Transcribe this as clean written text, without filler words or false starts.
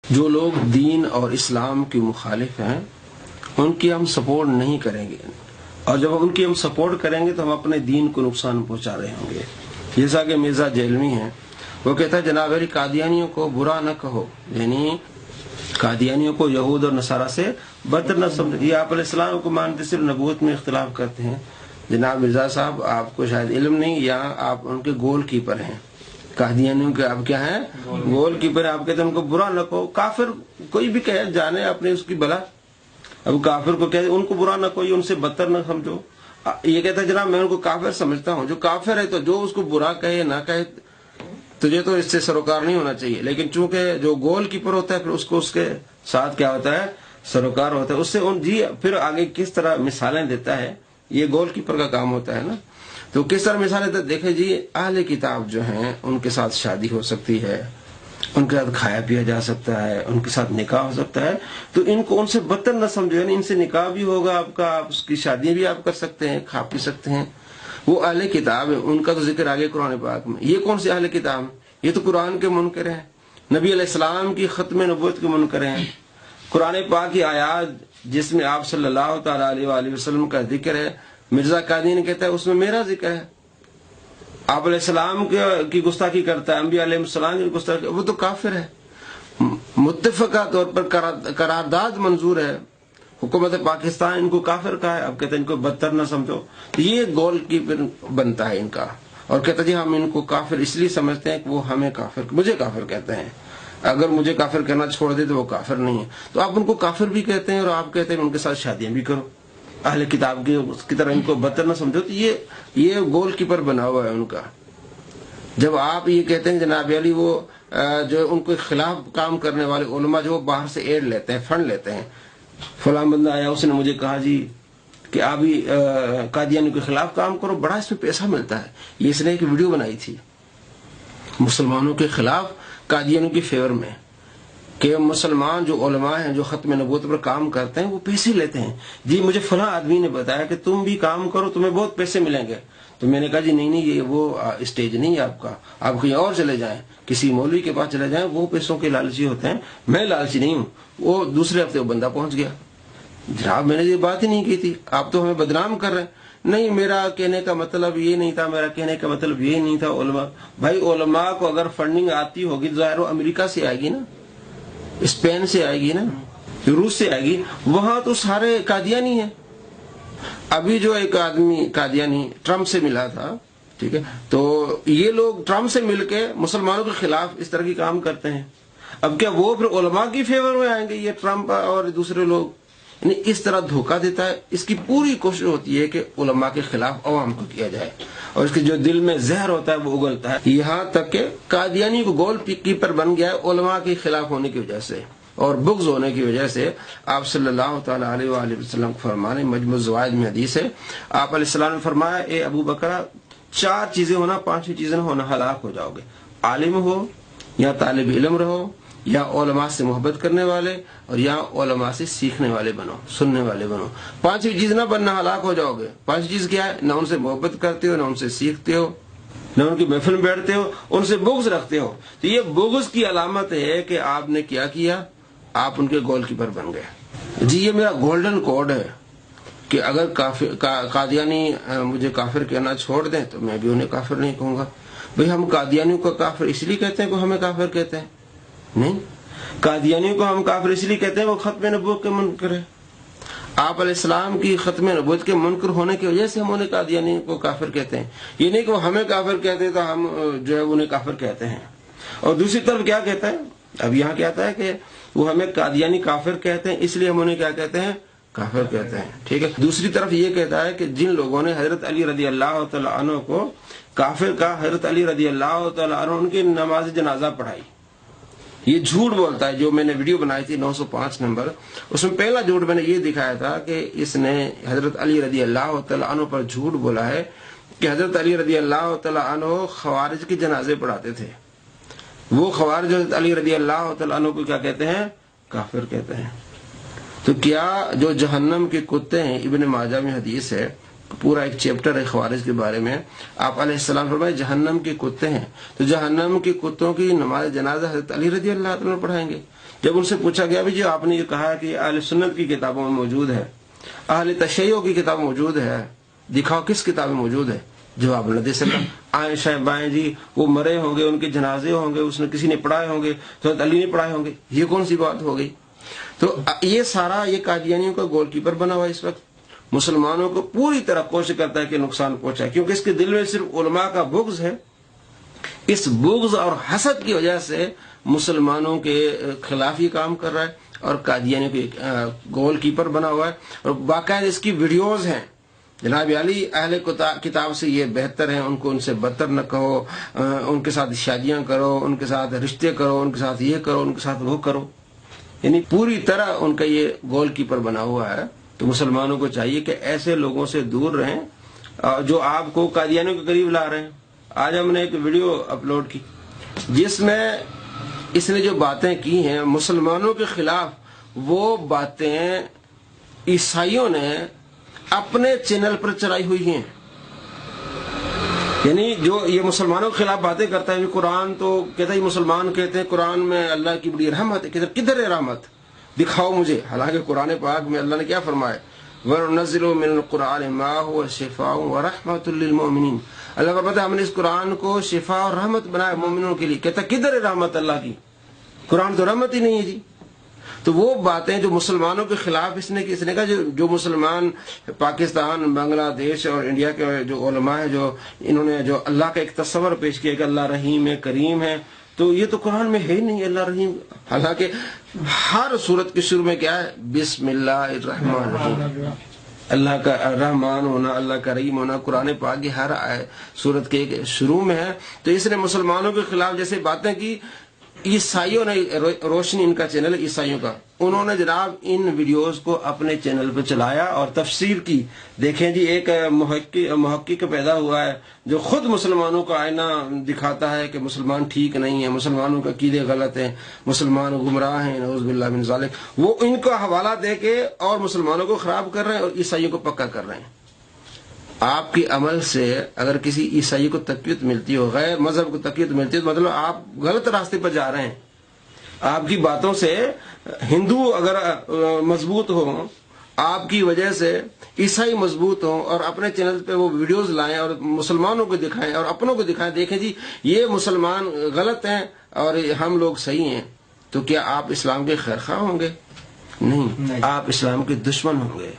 جو لوگ دین اور اسلام کی مخالف ہیں ان کی ہم سپورٹ نہیں کریں گے، اور جب ان کی ہم سپورٹ کریں گے تو ہم اپنے دین کو نقصان پہنچا رہے ہوں گے۔ جیسا کہ مرزا جیلمی ہیں، وہ کہتا ہے جناب علی قادیانیوں کو برا نہ کہو، یعنی قادیانیوں کو یہود اور نصارہ سے بدتر نہ سمجھو۔ یہ آپ علیہ السلام کو مانتے، صرف نبوت میں اختلاف کرتے ہیں۔ جناب مرزا صاحب، آپ کو شاید علم نہیں، یہاں آپ ان کے گول کیپر ہیں۔ قادیانیوں کے آپ کیا ہیں؟ Goal keeper. آپ کہتے ہیں ان کو برا نہ کہو۔ کافر کوئی بھی کہے، جانے اپنے اس کی بلا۔ اب کافر کو کہے ان کو برا نہ کوئی، ان سے بدتر نہ سمجھو۔ یہ کہتا ہے جناب میں ان کو کافر سمجھتا ہوں۔ جو کافر ہے تو جو اس کو برا کہے نہ کہے، تجھے تو اس سے سروکار نہیں ہونا چاہیے، لیکن چونکہ جو گول کیپر ہوتا ہے پھر اس کو اس کے ساتھ کیا ہوتا ہے؟ سروکار ہوتا ہے۔ اس سے پھر آگے کس طرح مثالیں دیتا ہے، یہ گول کیپر کا کام ہوتا ہے نا۔ تو کس طرح مثالیں دیتا ہے؟ دیکھیں جی، اہل کتاب جو ہیں ان کے ساتھ شادی ہو سکتی ہے، ان کے ساتھ کھایا پیا جا سکتا ہے، ان کے ساتھ نکاح ہو سکتا ہے، تو ان کو ان سے بدتر نہ سمجھو۔ یعنی ان سے نکاح بھی ہوگا آپ کا، آپ اس کی شادی بھی آپ کر سکتے ہیں، کھا پی سکتے ہیں۔ وہ اہل کتاب ہے، ان کا تو ذکر آگے قرآن پاک میں۔ یہ کون سے اہل کتاب ہیں؟ یہ تو قرآن کے منکر ہیں، نبی علیہ السلام کی ختم نبوت کے منکر ہیں۔ قرآن پاک کی آیات جس میں آپ صلی اللہ تعالی علیہ وآلہ وسلم کا ذکر ہے، مرزا قادیانی کہتا ہے اس میں میرا ذکر ہے۔ آپ علیہ السلام کی گستاخی کرتا ہے، انبیاء علیہ السلام کی گستاخی، وہ تو کافر ہے۔ متفقہ طور پر قرارداد منظور ہے، حکومت پاکستان ان کو کافر کہا ہے، اب کہتے ہیں ان کو بدتر نہ سمجھو۔ یہ گول کیپر بنتا ہے ان کا، اور کہتا ہے جی ہم ان کو کافر اس لیے سمجھتے ہیں کہ وہ ہمیں مجھے کافر کہتے ہیں، اگر مجھے کافر کہنا چھوڑ دے تو وہ کافر نہیں ہے۔ تو آپ ان کو کافر بھی کہتے ہیں اور آپ کہتے ہیں ان کے ساتھ شادیاں بھی کرو، اہل کتاب کی طرح ان کو بدتر نہ سمجھو۔ تو یہ گول کیپر بنا ہوا ہے ان کا۔ جب آپ یہ کہتے ہیں جناب علی، وہ جو ان کے خلاف کام کرنے والے علماء جو باہر سے ایڈ لیتے ہیں، فنڈ لیتے ہیں، فلاں بندہ آیا اس نے مجھے کہا جی کہ آپ بھی قادیانی کے خلاف کام کرو، بڑا اس میں پیسہ ملتا ہے۔ یہ اس نے ایک ویڈیو بنائی تھی مسلمانوں کے خلاف قادیانیوں کی فیور میں، کہ مسلمان جو علماء ہیں جو ختم نبوت پر کام کرتے ہیں وہ پیسے لیتے ہیں۔ جی مجھے فلاں آدمی نے بتایا کہ تم بھی کام کرو، تمہیں بہت پیسے ملیں گے۔ تو میں نے کہا جی نہیں، یہ وہ اسٹیج نہیں ہے آپ کا، آپ کہیں اور چلے جائیں، کسی مولوی کے پاس چلے جائیں، وہ پیسوں کے لالچی ہوتے ہیں، میں لالچی نہیں ہوں۔ وہ دوسرے ہفتے وہ بندہ پہنچ گیا، جناب میں نے یہ بات ہی نہیں کی تھی، آپ تو ہمیں بدنام کر رہے ہیں۔ نہیں، میرا کہنے کا مطلب یہ نہیں تھا، میرا کہنے کا مطلب یہ نہیں تھا۔ علماء بھائی، علماء کو اگر فنڈنگ آتی ہوگی ظاہر وہ امریکہ سے آئے گی نا، اسپین سے آئے گی نا، روس سے آئے گی، وہاں تو سارے قادیانی ہیں۔ ابھی جو ایک آدمی قادیانی ٹرمپ سے ملا تھا، ٹھیک ہے، تو یہ لوگ ٹرمپ سے مل کے مسلمانوں کے خلاف اس طرح کی کام کرتے ہیں۔ اب کیا وہ پھر علماء کی فیور میں آئیں گے یہ ٹرمپ اور دوسرے لوگ؟ یعنی اس طرح دھوکہ دیتا ہے۔ اس کی پوری کوشش ہوتی ہے کہ علماء کے خلاف عوام کو کیا جائے، اور اس کے جو دل میں زہر ہوتا ہے وہ اگلتا ہے، یہاں تک کہ قادیانی کو گول کیپر بن گیا ہے علماء کے خلاف ہونے کی وجہ سے اور بغض ہونے کی وجہ سے۔ آپ صلی اللہ تعالی علیہ وآلہ وسلم کو فرمانے، مجموع الزوائد میں حدیث ہے، آپ علیہ السلام نے فرمایا اے ابو بکر، 4 چیزیں ہونا، 5ویں چیزیں نہ ہونا، ہلاک ہو جاؤ گے۔ عالم ہو، یا طالب علم رہو، یا علماء سے محبت کرنے والے، اور یا علماء سے سیکھنے والے بنو، سننے والے بنو۔ 5ویں چیز نہ بننا، ہلاک ہو جاؤ گے۔ 5ویں چیز کیا ہے؟ نہ ان سے محبت کرتے ہو، نہ ان سے سیکھتے ہو، نہ ان کی محفل میں بیٹھتے ہو، ان سے بغض رکھتے ہو۔ تو یہ بغض کی علامت ہے کہ آپ نے کیا آپ ان کے گول کیپر بن گئے۔ جی یہ میرا گولڈن کوڈ ہے کہ اگر قادیانی مجھے کافر کہنا چھوڑ دیں تو میں بھی انہیں کافر نہیں کہوں گا۔ بھئی ہم قادیانیوں کو کافر اس لیے کہتے ہیں کہ ہمیں کافر کہتے ہیں؟ نہیں، قادیانیوں کو ہم کافر اس لیے کہتے ہیں وہ ختم نبوت کے منکر ہے۔ آپ علیہ السلام کی ختم نبوت کے منکر ہونے کی وجہ سے ہم انہیں قادیانی کو کافر کہتے ہیں۔ یہ نہیں کہ وہ ہمیں کافر کہتے ہیں تو ہم جو ہے انہیں کافر کہتے ہیں۔ اور دوسری طرف کیا کہتا ہے؟ اب یہاں کیا آتا ہے کہ وہ ہمیں قادیانی کافر کہتے ہیں اس لیے ہم انہیں کیا کہتے ہیں؟ کافر کہتے ہیں، ٹھیک ہے۔ دوسری طرف یہ کہتا ہے کہ جن لوگوں نے حضرت علی رضی اللہ تعالیٰ عنہ کو کافر کہا، حضرت علی رضی اللہ تعالیٰ عنہ ان کی نماز جنازہ پڑھائی، یہ جھوٹ بولتا ہے۔ جو میں نے ویڈیو بنائی تھی 905 نمبر، اس میں پہلا جھوٹ میں نے یہ دکھایا تھا کہ اس نے حضرت علی رضی اللہ تعالیٰ عنہ پر جھوٹ بولا ہے کہ حضرت علی رضی اللہ تعالیٰ عنہ خوارج کے جنازے پڑھاتے تھے۔ وہ خوارج حضرت علی رضی اللہ تعالیٰ عنہ کو کیا کہتے ہیں؟ کافر کہتے ہیں۔ تو کیا جو جہنم کے کتے ہیں، ابن ماجہ میں حدیث ہے، پورا ایک چیپٹر ہے خوارج کے بارے میں، آپ علیہ السلام فرمائے جہنم کے کتے ہیں، تو جہنم کے کتوں کی نماز جنازہ حضرت علی رضی اللہ تعالیٰ عنہ پڑھائیں گے؟ جب ان سے پوچھا گیا بھی جی آپ نے یہ کہا کہ اہل سنت کی کتابوں میں موجود ہے، اہل تشیع کی کتاب موجود ہے، دکھاؤ کس کتاب میں موجود ہے؟ جواب نہ دے سکا۔ عائشہ بائیں جی وہ مرے ہوں گے، ان کے جنازے ہوں گے، اس نے کسی نے پڑھائے ہوں گے، حضرت علی نے پڑھائے ہوں گے، یہ کون سی بات ہو گئی؟ تو یہ سارا یہ قادیانیوں کا گول کیپر بنا ہوا اس وقت مسلمانوں کو پوری طرح کوشش کرتا ہے کہ نقصان پہنچائے، کیونکہ اس کے دل میں صرف علماء کا بغض ہے۔ اس بغض اور حسد کی وجہ سے مسلمانوں کے خلاف ہی کام کر رہا ہے اور قادیانیوں کے گول کیپر بنا ہوا ہے، اور باقاعدہ اس کی ویڈیوز ہیں۔ جناب علی اہل کتاب سے یہ بہتر ہیں، ان کو ان سے بدتر نہ کہو، ان کے ساتھ شادیاں کرو، ان کے ساتھ رشتے کرو، ان کے ساتھ یہ کرو، ان کے ساتھ وہ کرو، یعنی پوری طرح ان کا یہ گول کیپر بنا ہوا ہے۔ تو مسلمانوں کو چاہیے کہ ایسے لوگوں سے دور رہیں جو آپ کو قادیانیوں کے قریب لا رہے ہیں۔ آج ہم نے ایک ویڈیو اپلوڈ کی جس میں اس نے جو باتیں کی ہیں مسلمانوں کے خلاف، وہ باتیں عیسائیوں نے اپنے چینل پر چلائی ہوئی ہیں۔ یعنی جو یہ مسلمانوں کے خلاف باتیں کرتا ہے، قرآن تو کہتا ہے مسلمان کہتے ہیں قرآن میں اللہ کی بڑی رحمت ہے، کدھر ہے رحمت؟ دکھاؤ مجھے۔ حالانکہ قرآن پاک میں اللہ نے کیا فرمایا؟ وَنُنَزِّلُ مِنَ الْقُرْآنِ مَا هُوَ شِفَاءٌ وَرَحْمَةٌ لِّلْمُؤْمِنِينَ۔ اللہ فرماتا ہے ہم نے اس قرآن کو شفا اور رحمت بنایا مومنوں کے لیے۔ کہتا کدھر ہے رحمت اللہ کی؟ قرآن تو رحمت ہی نہیں ہے جی۔ تو وہ باتیں جو مسلمانوں کے خلاف اس نے کہا، جو مسلمان پاکستان، بنگلہ دیش اور انڈیا کے جو علماء ہیں، جو انہوں نے جو اللہ کا ایک تصور پیش کیا کہ اللہ رحیم ہے، کریم ہے، تو یہ تو قرآن میں ہے ہی نہیں اللہ رحیم۔ حالانکہ ہر سورت کے شروع میں کیا ہے؟ بسم اللہ الرحمن الرحیم۔ اللہ کا رحمان ہونا، اللہ کا رحیم ہونا قرآن پاک کی ہر سورت کے شروع میں ہے۔ تو اس نے مسلمانوں کے خلاف جیسے باتیں کی، عیسائیوں نے روشنی ان کا چینل ہے عیسائیوں کا، انہوں نے جناب ان ویڈیوز کو اپنے چینل پہ چلایا اور تفسیر کی۔ دیکھیں جی ایک محقق پیدا ہوا ہے جو خود مسلمانوں کا آئینہ دکھاتا ہے کہ مسلمان ٹھیک نہیں ہے، مسلمانوں کا عقیدے غلط ہیں، مسلمان گمراہ ہیں، نعوذ باللہ من ذالک۔ وہ ان کو حوالہ دے کے اور مسلمانوں کو خراب کر رہے ہیں اور عیسائیوں کو پکا کر رہے ہیں۔ آپ کے عمل سے اگر کسی عیسائی کو تقویت ملتی ہو، غیر مذہب کو تقویت ملتی ہے، تو مطلب آپ غلط راستے پر جا رہے ہیں۔ آپ کی باتوں سے ہندو اگر مضبوط ہوں، آپ کی وجہ سے عیسائی مضبوط ہوں، اور اپنے چینل پہ وہ ویڈیوز لائیں اور مسلمانوں کو دکھائیں اور اپنوں کو دکھائیں، دیکھیں جی یہ مسلمان غلط ہیں اور ہم لوگ صحیح ہیں، تو کیا آپ اسلام کے خیر خواہ ہوں گے؟ نہیں، آپ اسلام کے دشمن ہوں گے۔